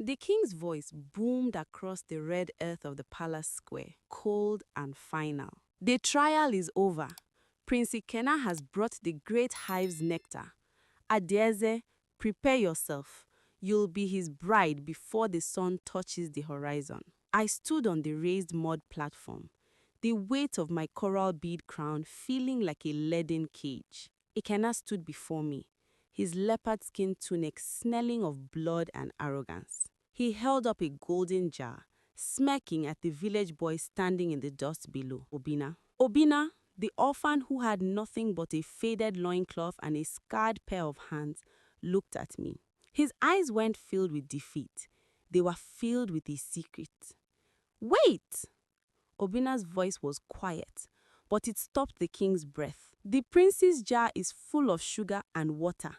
The king's voice boomed across the red earth of the palace square, cold and final. The trial is over. Prince IKENNA has brought the great hive's nectar. Adaeze, prepare yourself. You'll be his bride before the sun touches the horizon. I stood on the raised mud platform, the weight of my coral bead crown feeling like a leaden cage. IKENNA stood before me, his leopard-skin tunic smelling of blood and arrogance. He held up a golden jar, smirking at the village boy standing in the dust below. Obinna. Obinna, the orphan who had nothing but a faded loincloth and a scarred pair of hands, looked at me. His eyes weren't filled with defeat. They were filled with a secret. Wait! Obinna's voice was quiet, but it stopped the king's breath. The prince's jar is full of sugar and water.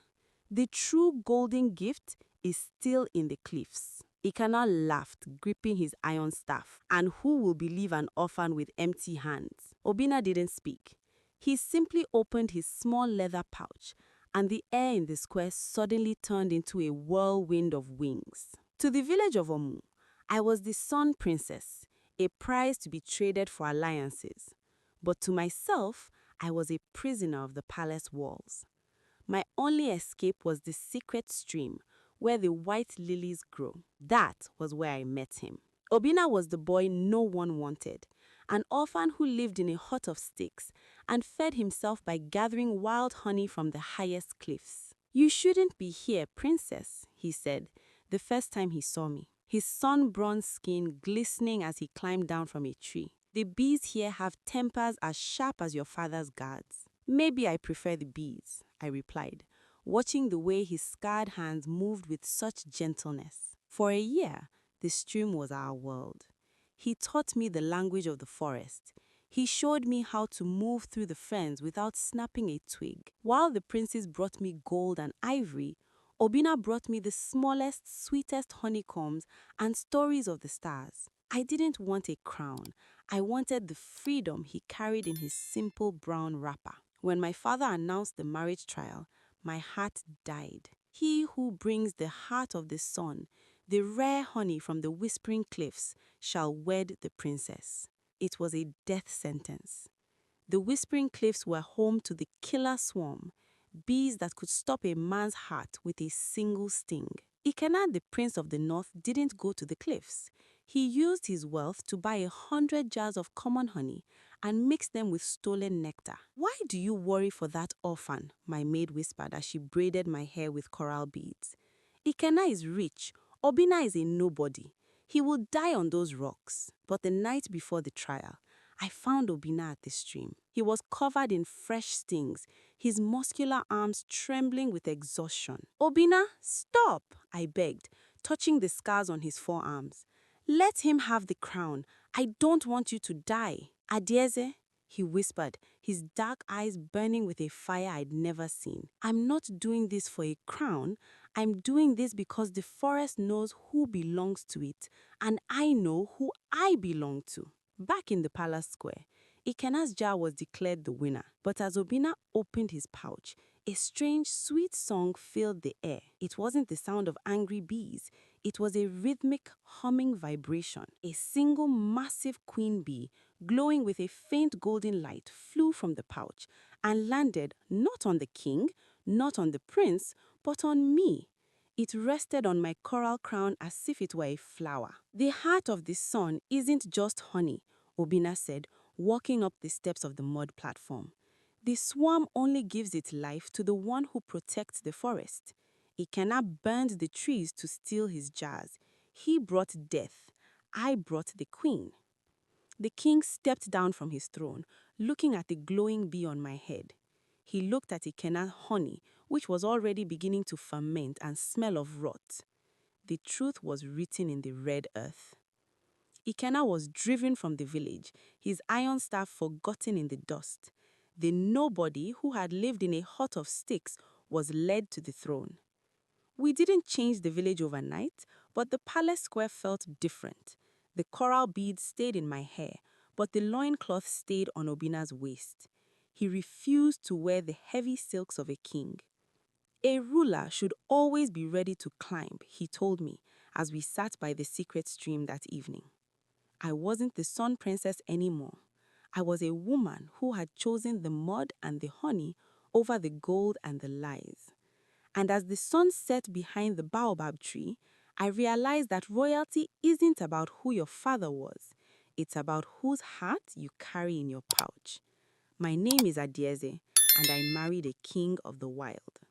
The true golden gift is still in the cliffs. IKENNA laughed, gripping his iron staff. And who will believe an orphan with empty hands? Obinna didn't speak. He simply opened his small leather pouch, and the air in the square suddenly turned into a whirlwind of wings. To the village of Omu, I was the Sun Princess, a prize to be traded for alliances. But to myself, I was a prisoner of the palace walls. My only escape was the secret stream, where the white lilies grow. That was where I met him. Obinna was the boy no one wanted, an orphan who lived in a hut of sticks and fed himself by gathering wild honey from the highest cliffs. "You shouldn't be here, princess," he said, the first time he saw me, his sun-bronzed skin glistening as he climbed down from a tree. "The bees here have tempers as sharp as your father's guards." "Maybe I prefer the bees," I replied, watching the way his scarred hands moved with such gentleness. For a year, the stream was our world. He taught me the language of the forest. He showed me how to move through the ferns without snapping a twig. While the princes brought me gold and ivory, Obinna brought me the smallest, sweetest honeycombs and stories of the stars. I didn't want a crown. I wanted the freedom he carried in his simple brown wrapper. When my father announced the marriage trial, my heart died. He who brings the heart of the sun, the rare honey from the whispering cliffs, shall wed the princess. It was a death sentence. The whispering cliffs were home to the killer swarm, bees that could stop a man's heart with a single sting. IKENNA, the prince of the north, didn't go to the cliffs. He used his wealth to buy 100 jars of common honey and mix them with stolen nectar. "Why do you worry for that orphan?" my maid whispered as she braided my hair with coral beads. "IKENNA is rich. Obinna is a nobody. He will die on those rocks." But the night before the trial, I found Obinna at the stream. He was covered in fresh stings, his muscular arms trembling with exhaustion. "Obinna, stop," I begged, touching the scars on his forearms. "Let him have the crown. I don't want you to die." "Adaeze," he whispered, his dark eyes burning with a fire I'd never seen. "I'm not doing this for a crown. I'm doing this because the forest knows who belongs to it, and I know who I belong to." Back in the palace square, IKENNA's jar was declared the winner. But as Obinna opened his pouch, a strange, sweet song filled the air. It wasn't the sound of angry bees. It was a rhythmic, humming vibration. A single massive queen bee, glowing with a faint golden light, flew from the pouch and landed not on the king, not on the prince, but on me. It rested on my coral crown as if it were a flower. "The heart of the sun isn't just honey," Obinna said, walking up the steps of the mud platform. "The swarm only gives its life to the one who protects the forest. IKENNA burned the trees to steal his jars. He brought death. I brought the queen." The king stepped down from his throne, looking at the glowing bee on my head. He looked at IKENNA's honey, which was already beginning to ferment and smell of rot. The truth was written in the red earth. IKENNA was driven from the village, his iron staff forgotten in the dust. The nobody who had lived in a hut of sticks was led to the throne. We didn't change the village overnight, but the palace square felt different. The coral beads stayed in my hair, but the loincloth stayed on Obinna's waist. He refused to wear the heavy silks of a king. "A ruler should always be ready to climb," he told me, as we sat by the secret stream that evening. I wasn't the sun princess anymore. I was a woman who had chosen the mud and the honey over the gold and the lies. And as the sun set behind the baobab tree, I realized that royalty isn't about who your father was. It's about whose heart you carry in your pouch. My name is Adaeze, and I married a king of the wild.